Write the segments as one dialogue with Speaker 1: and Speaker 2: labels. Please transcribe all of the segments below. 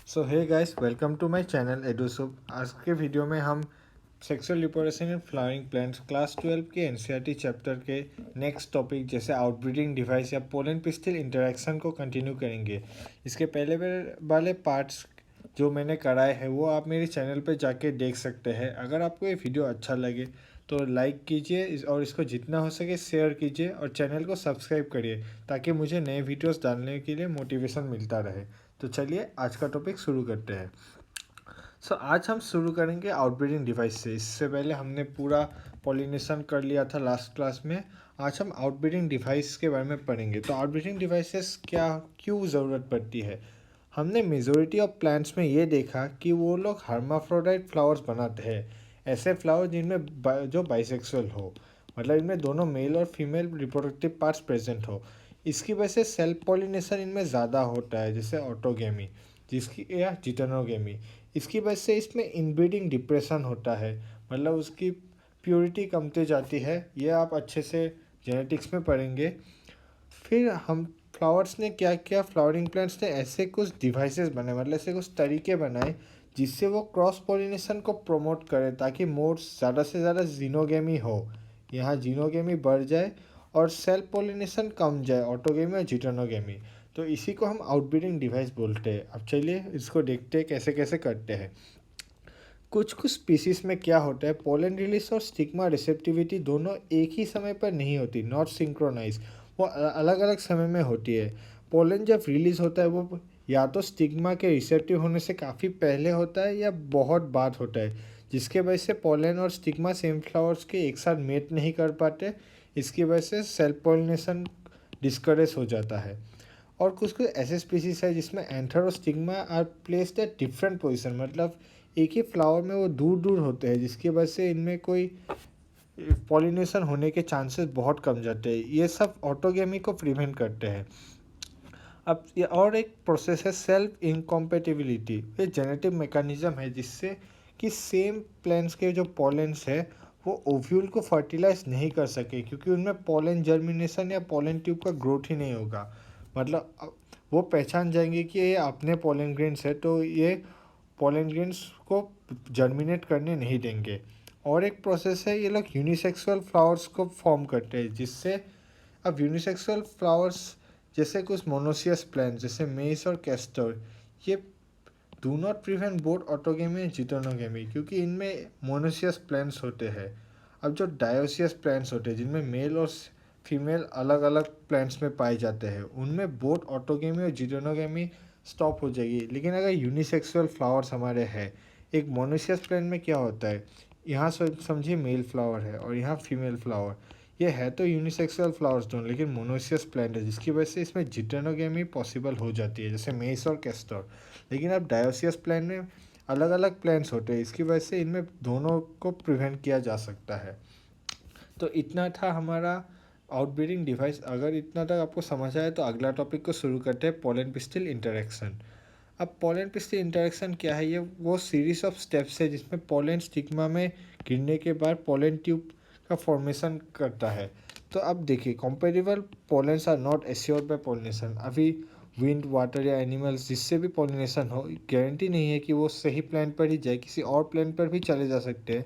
Speaker 1: So hey guys, welcome to my channel एडोसुप। आज के वीडियो में हम sexual reproduction in flowering plants class 12 के एनसीईआरटी चैप्टर के नेक्स्ट टॉपिक जैसे आउटब्रीडिंग डिवाइस या पोलन पिस्टिल इंटरेक्शन को कंटिन्यू करेंगे। इसके पहले वाले पार्ट्स जो मैंने कराए हैं वो आप मेरे चैनल पे जाके देख सकते हैं। अगर आपको ये वीडियो अच्छा लगे तो लाइक कीजिए और इसको जितना हो सके शेयर कीजिए और चैनल को सब्सक्राइब करिए ताकि मुझे नए वीडियोस डालने के लिए मोटिवेशन मिलता रहे। तो चलिए आज का टॉपिक शुरू करते हैं। आज हम शुरू करेंगे आउटब्रीडिंग डिवाइस से। इससे पहले हमने पूरा पॉलिनेशन कर लिया था लास्ट क्लास में। आज हम आउटब्रीडिंग डिवाइस के बारे में पढ़ेंगे। तो आउटब्रीडिंग डिवाइसेस क्या क्यों ज़रूरत पड़ती है। हमने मेजोरिटी ऑफ प्लांट्स में ये देखा कि वो लोग हर्माफ्रोडाइट फ्लावर्स बनाते हैं, ऐसे फ्लावर जिनमें जो बाइसेक्सुअल हो, मतलब इनमें दोनों मेल और फीमेल रिप्रोडक्टिव पार्ट्स प्रेजेंट हो। इसकी वजह से सेल्फ पॉलिनेशन इनमें ज़्यादा होता है, जैसे ऑटोगेमी जिसकी या जिटेनोगेमी। इसकी वजह से इसमें इनब्रीडिंग डिप्रेशन होता है, मतलब उसकी प्योरिटी कमती जाती है। ये आप अच्छे से जेनेटिक्स में पढ़ेंगे। फिर हम फ्लावर्स ने क्या किया, फ्लावरिंग प्लांट्स ने ऐसे कुछ डिवाइसेस बनाए, मतलब ऐसे कुछ तरीके बनाए जिससे वो क्रॉस पॉलिनेशन को प्रमोट करे ताकि मोर ज़्यादा से ज़्यादा जीनोगेमी हो, यहाँ जीनोगेमी बढ़ जाए और सेल्फ पॉलिनेशन कम जाए, ऑटोगेमी और जिटेनोगेमी। तो इसी को हम आउटब्रीडिंग डिवाइस बोलते हैं। अब चलिए इसको देखते हैं कैसे कैसे करते हैं। कुछ कुछ स्पीसीज में क्या होता है, पोलन रिलीज और स्टिग्मा रिसेप्टिविटी दोनों एक ही समय पर नहीं होती, नॉट सिंक्रोनाइज। वो अलग अलग समय में होती है। पोलन जब रिलीज होता है वो या तो स्टिग्मा के रिसेप्टिव होने से काफ़ी पहले होता है या बहुत बाद होता है, जिसके वजह से पोलन और स्टिग्मा सेम फ्लावर्स के एक साथ मेट नहीं कर पाते। इसकी वजह से सेल्फ पोलिनेशन डिस्करेज हो जाता है। और कुछ कुछ ऐसे स्पीसीज है जिसमें एंथर और stigma are placed at different position, मतलब एक ही फ्लावर में वो दूर दूर होते हैं, जिसकी वजह से इनमें कोई पॉलिनेशन होने के चांसेस बहुत कम जाते हैं। ये सब ऑटोगेमी को प्रिवेंट करते हैं। अब ये और एक प्रोसेस है सेल्फ इनकॉम्पेटिबिलिटी। ये जेनेटिक मैकेनिज्म है जिससे कि सेम प्लांट्स के जो पॉलेंस है वो ओव्यूल को फर्टिलाइज नहीं कर सके, क्योंकि उनमें पोलन जर्मिनेशन या पोलन ट्यूब का ग्रोथ ही नहीं होगा। मतलब वो पहचान जाएंगे कि ये अपने पोलन ग्रेन्स है, तो ये पोलन ग्रेन्स को जर्मिनेट करने नहीं देंगे। और एक प्रोसेस है, ये लोग यूनिसेक्सुअल फ्लावर्स को फॉर्म करते हैं, जिससे अब यूनिसेक्सुअल फ्लावर्स जैसे कुछ मोनोसियस प्लांट जैसे मेस और कैस्टर, ये do not prevent both autogamy and geitonogamy, क्योंकि इनमें मोनोसियस प्लांट्स होते हैं। अब जो डायोसियस प्लांट्स होते हैं जिनमें मेल और फीमेल अलग अलग प्लांट्स में पाए जाते हैं, उनमें बोथ ऑटोगेमी और जिटोनोगेमी स्टॉप हो जाएगी। लेकिन अगर यूनिसेक्सुअल फ्लावर्स हमारे हैं, एक मोनोसियस प्लांट में क्या होता है, यहाँ समझिए मेल फ्लावर है और यहाँ फीमेल फ्लावर, ये है तो यूनिसेक्सुअल फ्लावर्स दोनों, लेकिन मोनोसियस प्लांट है, जिसकी वजह से इसमें जिटेनोगेमी पॉसिबल हो जाती है, जैसे मेस और कैस्टर। लेकिन अब डायोसियस प्लांट में अलग अलग प्लांट्स होते हैं, इसकी वजह से इनमें दोनों को प्रिवेंट किया जा सकता है। तो इतना था हमारा आउटब्रीडिंग डिवाइस। अगर इतना तक आपको समझ आए तो अगला टॉपिक को शुरू करते हैं, पोलन पिस्टिल इंटरेक्शन। अब पोलन पिस्टिल इंटरेक्शन क्या है, ये वो सीरीज ऑफ स्टेप्स है जिसमें पोलन स्टिग्मा में गिरने के बाद पोलन ट्यूब का फॉर्मेशन करता है। तो अब देखिए, comparable pollens are not assured by pollination. अभी विंड, वाटर या एनिमल्स जिससे भी पोलिनेशन हो, गारंटी नहीं है कि वो सही प्लांट पर ही जाए, किसी और प्लांट पर भी चले जा सकते हैं।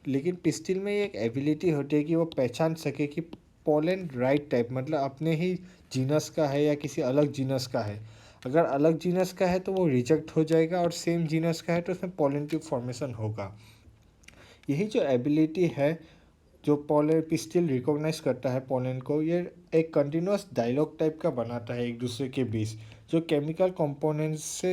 Speaker 1: लेकिन पिस्टिल में एक एबिलिटी होती है कि वो पहचान सके कि पोलन राइट टाइप, मतलब अपने ही जीनस का है या किसी अलग जीनस का है। अगर अलग जीनस का है तो वो रिजेक्ट हो जाएगा, और सेम जीनस का है तो उसमें पोलन ट्यूब फॉर्मेशन होगा। यही जो एबिलिटी है जो पोलन पिस्टिल रिकॉग्नाइज करता है पोलन को, ये एक कंटिन्यूस डायलॉग टाइप का बनाता है एक दूसरे के बीच, जो केमिकल कंपोनेंट्स से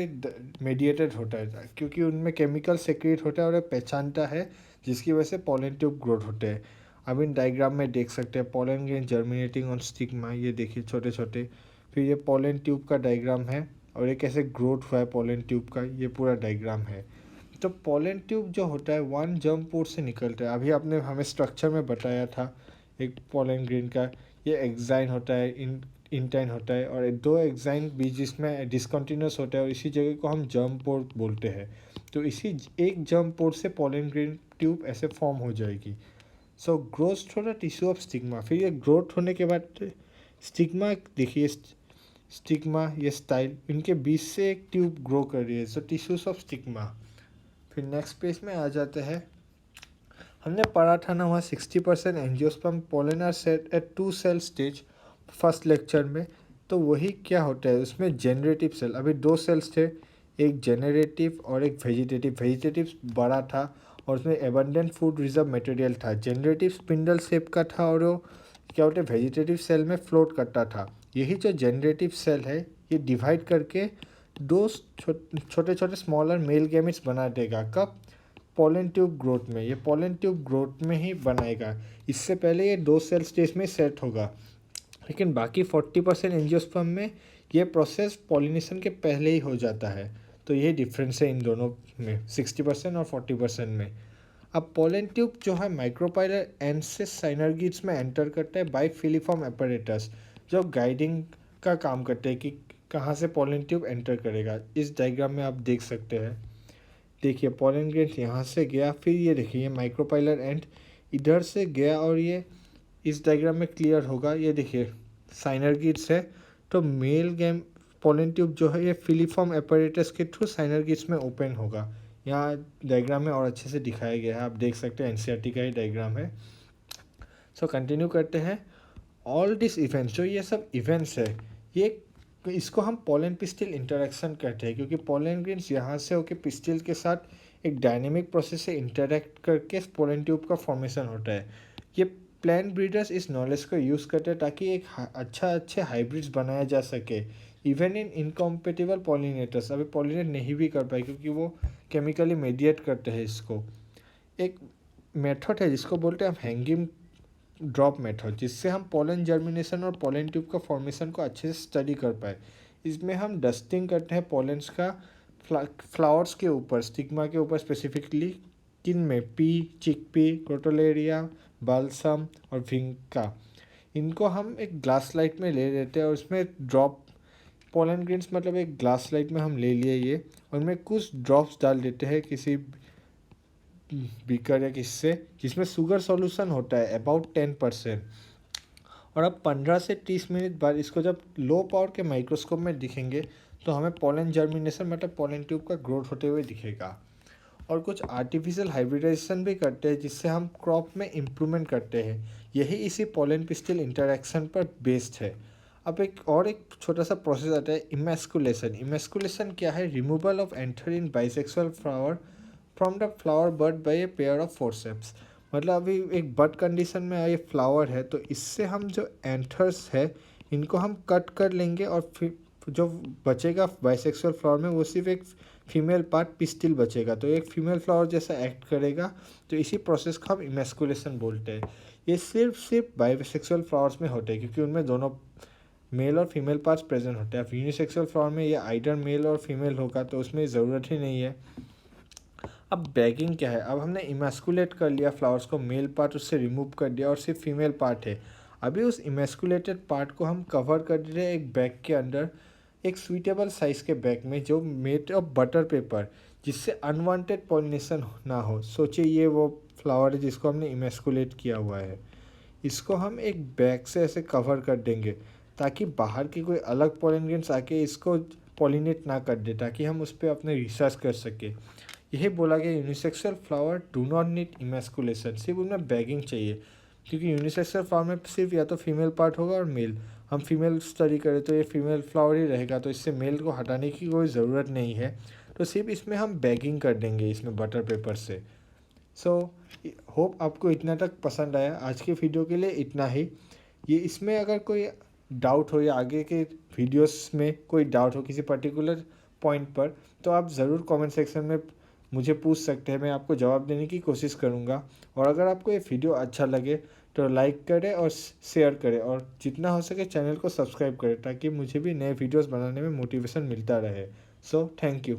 Speaker 1: मेडिएटेड होता है, क्योंकि उनमें केमिकल सेक्रेट होता है और ये पहचानता है, जिसकी वजह से पोलन ट्यूब ग्रोथ होते हैं। अब इन डायग्राम में देख सकते हैं pollen grain germinating on stigma, ये देखिए छोटे छोटे। फिर ये पोलन ट्यूब का डायग्राम है और ये कैसे ग्रोथ हुआ है पोलन ट्यूब का, ये पूरा डायग्राम है। तो पोलन ट्यूब जो होता है वन जर्म पोर्ट से निकलता है। अभी आपने हमें स्ट्रक्चर में बताया था एक पोलन ग्रेन का, ये एक्साइन होता है, इंटाइन होता है, और दो एक्साइन बीच जिसमें डिसकंटिन्यूस होता है, और इसी जगह को हम जर्म पोर्ट बोलते हैं। तो इसी एक जर्म पोर्ट से पोलन ग्रेन ट्यूब ऐसे फॉर्म हो जाएगी। So growth through the tissue of stigma. फिर ये ग्रोथ होने के बाद स्टिग्मा देखिए, स्टिग्मा, ये स्टाइल, इनके बीच से एक ट्यूब ग्रो कर रही है, सो टिश्यूज ऑफ स्टिग्मा। फिर नेक्स्ट पेज में आ जाते हैं। हमने पढ़ा था ना वहाँ 60% angiosperm pollen are set at 2 cell stage first lecture में। तो वही क्या होता है उसमें जेनरेटिव सेल, अभी 2 सेल्स थे, एक जेनरेटिव और एक वेजिटेटिव। वेजिटेटिव बड़ा था और उसमें एबंडेंट फूड रिजर्व मटेरियल था। जेनरेटिव स्पिंडल शेप का था और वो क्या होता है वेजिटेटिव सेल में फ्लोट करता था। यही जो जेनरेटिव सेल है ये डिवाइड करके दो छोटे छोटे स्मॉलर मेल गैमेट्स बना देगा। कब? पोलन ट्यूब ग्रोथ में। ये पोलन ट्यूब ग्रोथ में ही बनाएगा, इससे पहले ये 2 सेल स्टेज में सेट होगा। लेकिन बाकी 40% एंजियोस्पर्म में ये प्रोसेस पॉलिनेशन के पहले ही हो जाता है। तो ये डिफरेंस है इन दोनों में, 60% और 40% में। अब पोलन ट्यूब जो है माइक्रोपाइलर एंड से साइनर्गिड्स में एंटर करता है बाय फिलीफॉर्म एपरेटस, जो गाइडिंग का काम करते हैं कि कहाँ से पोलन ट्यूब एंटर करेगा। इस डायग्राम में आप देख सकते हैं। देखिए पोलन ग्रेन यहाँ से गया, फिर ये देखिए ये माइक्रोपाइलर एंड इधर से गया और ये इस डायग्राम में क्लियर होगा। ये देखिए साइनर्गिड्स है, तो मेल गैम पोलन ट्यूब जो है ये फिलीफॉर्म एपरेटस के थ्रू साइनर्गिड्स में ओपन होगा। यहाँ डायग्राम में और अच्छे से दिखाया गया है, आप देख सकते हैं एनसीईआरटी का ही डायग्राम है। सो कंटिन्यू करते हैं। ऑल दिस इवेंट्स, जो ये सब इवेंट्स है, ये इसको हम पोलन पिस्टिल इंटरेक्शन कहते हैं, क्योंकि पोलन ग्रेन्स यहाँ से होकर पिस्टिल के साथ एक डायनेमिक प्रोसेस से इंटरेक्ट करके पोलन ट्यूब का फॉर्मेशन होता है। ये प्लांट ब्रीडर्स इस नॉलेज को यूज़ करते हैं ताकि एक अच्छे हाइब्रिड्स बनाया जा सके, इवन इन इनकॉम्पेटिबल पॉलिनेटर्स। अभी पॉलिनेट नहीं भी कर पाए क्योंकि वो केमिकली मेडिएट करते हैं इसको। एक मेथड है जिसको बोलते हैं हम हैंगिंग ड्रॉप मेथड, जिससे हम पोलन जर्मिनेशन और पोलन ट्यूब का फॉर्मेशन को अच्छे से स्टडी कर पाए। इसमें हम डस्टिंग करते हैं पोलेंस का फ्लावर्स के ऊपर, स्टिग्मा के ऊपर स्पेसिफिकली, किन में? पी, चिकपी, क्रोटोलेरिया, बाल्सम और विंका। इनको हम एक ग्लास लाइट में ले लेते हैं और उसमें ड्रॉप पोलन ग्रेन्स मतलब एक ग्लास लाइट में हम ले लिए ये, और उनमें कुछ ड्रॉप्स डाल देते हैं किसी बीकर या किससे, जिसमें शुगर सॉल्यूशन होता है अबाउट 10%। और अब 15 से 30 मिनट बाद इसको जब लो पावर के माइक्रोस्कोप में दिखेंगे तो हमें पोलन जर्मिनेशन मतलब पोलन ट्यूब का ग्रोथ होते हुए दिखेगा। और कुछ आर्टिफिशियल हाइब्रिडाइजेशन भी करते हैं जिससे हम क्रॉप में इम्प्रूवमेंट करते हैं। यही इसी पोलन पिस्टिल इंटरेक्शन पर बेस्ड है। अब एक छोटा सा प्रोसेस आता है इमैस्कुलेशन। इमैस्कुलेशन क्या है? Removal of anther in bisexual flower from the flower bud by a pair of forceps. मतलब अभी एक बड कंडीशन में ये फ्लावर है, तो इससे हम जो एंथर्स है इनको हम कट कर लेंगे और फिर जो बचेगा बाइसेक्सुअल फ्लावर में वो सिर्फ एक फीमेल पार्ट पिस्टिल बचेगा, तो एक फीमेल फ्लावर जैसा एक्ट करेगा। तो इसी प्रोसेस को हम इमैस्कुलेशन बोलते हैं। ये सिर्फ बाइसेक्सुअल फ्लावर्स में होते हैं क्योंकि उनमें दोनों मेल और फीमेल पार्ट्स प्रेजेंट होते हैं। अब यूनिसेक्सुअल फ्लावर में ये आइडर मेल और फीमेल होगा तो उसमें ज़रूरत ही नहीं है। अब बैगिंग क्या है? अब हमने इमैस्कुलेट कर लिया फ्लावर्स को, मेल पार्ट उससे रिमूव कर दिया और सिर्फ फीमेल पार्ट है। अभी उस इमैस्कुलेटेड पार्ट को हम कवर कर दे रहे हैं एक बैग के अंदर, एक स्वीटेबल साइज़ के बैग में जो मेड ऑफ बटर पेपर, जिससे अनवांटेड पॉलिनेशन ना हो। सोचिए ये वो फ्लावर है जिसको हमने इमैस्कुलेट किया हुआ है। इसको हम एक बैग से ऐसे कवर कर देंगे ताकि बाहर की कोई अलग पोलन ग्रेन्स आके इसको पॉलिनेट ना कर दे, ताकि हम उस पर अपने रिसर्च कर सके। यही बोला गया unisexual flower do not need emasculation, सिर्फ उनमें बैगिंग चाहिए, क्योंकि यूनिसेक्सुअल फ्लावर में सिर्फ या तो फीमेल पार्ट होगा और मेल। हम फीमेल स्टडी करें तो ये फीमेल फ्लावर ही रहेगा, तो इससे मेल को हटाने की कोई ज़रूरत नहीं है। तो सिर्फ इसमें हम बैगिंग कर देंगे इसमें बटर पेपर से। सो होप आपको इतना तक पसंद आया। आज के वीडियो के लिए इतना ही। ये इसमें अगर कोई डाउट हो या आगे के वीडियोस में कोई डाउट हो किसी पर्टिकुलर पॉइंट पर, तो आप ज़रूर कमेंट सेक्शन में मुझे पूछ सकते हैं, मैं आपको जवाब देने की कोशिश करूँगा। और अगर आपको ये वीडियो अच्छा लगे तो लाइक करें और शेयर करें, और जितना हो सके चैनल को सब्सक्राइब करें ताकि मुझे भी नए वीडियोस बनाने में मोटिवेशन मिलता रहे। So thank you.